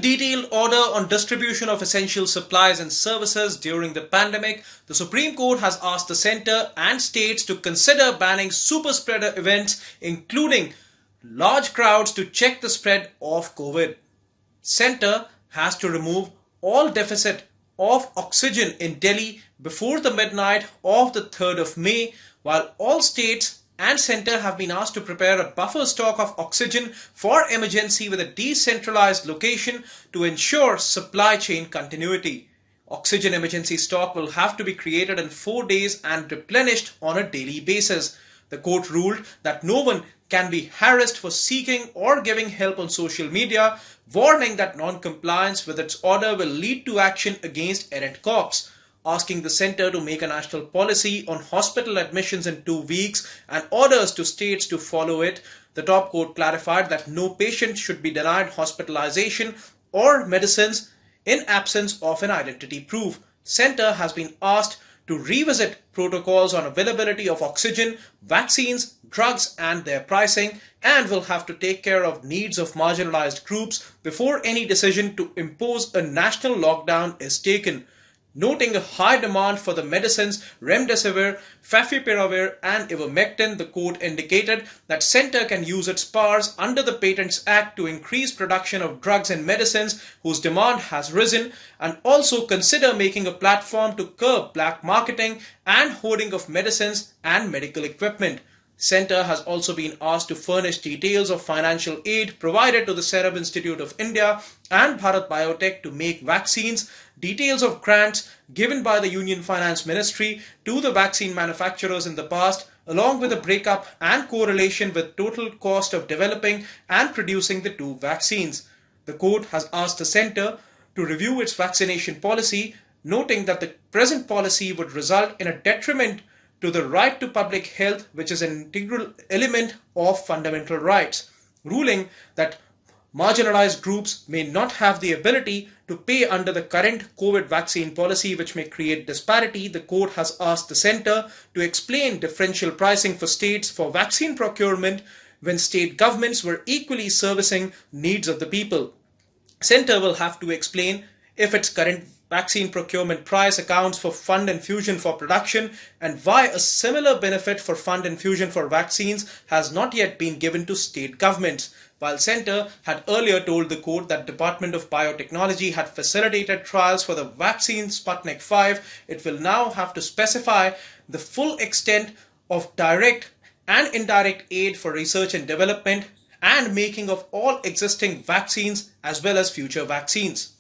Detailed order on distribution of essential supplies and services during the pandemic, the Supreme Court has asked the centre and states to consider banning super spreader events, including large crowds, to check the spread of COVID. Centre has to remove all deficit of oxygen in Delhi before the midnight of the 3rd of May, while all states and centre have been asked to prepare a buffer stock of oxygen for emergency with a decentralized location to ensure supply chain continuity. Oxygen emergency stock will have to be created in 4 days and replenished on a daily basis. The court ruled that no one can be harassed for seeking or giving help on social media, warning that non-compliance with its order will lead to action against errant cops. Asking the centre to make a national policy on hospital admissions in 2 weeks and orders to states to follow it, the top court clarified that no patient should be denied hospitalization or medicines in absence of an identity proof. Centre has been asked to revisit protocols on availability of oxygen, vaccines, drugs and their pricing, and will have to take care of needs of marginalised groups before any decision to impose a national lockdown is taken. Noting a high demand for the medicines remdesivir, favipiravir and ivermectin, the court indicated that centre can use its powers under the Patents Act to increase production of drugs and medicines whose demand has risen, and also consider making a platform to curb black marketing and hoarding of medicines and medical equipment. Centre has also been asked to furnish details of financial aid provided to the Serum Institute of India and Bharat Biotech to make vaccines, details of grants given by the Union Finance Ministry to the vaccine manufacturers in the past, along with a breakup and correlation with total cost of developing and producing the 2 vaccines. The court has asked the centre to review its vaccination policy, noting that the present policy would result in a detriment to the right to public health, which is an integral element of fundamental rights. Ruling that marginalised groups may not have the ability to pay under the current COVID vaccine policy, which may create disparity, the court has asked the centre to explain differential pricing for states for vaccine procurement when state governments were equally servicing needs of the people. Centre will have to explain if its current vaccine procurement price accounts for fund infusion for production and why a similar benefit for fund infusion for vaccines has not yet been given to state governments. While centre had earlier told the court that Department of Biotechnology had facilitated trials for the vaccine Sputnik V, it will now have to specify the full extent of direct and indirect aid for research and development and making of all existing vaccines as well as future vaccines.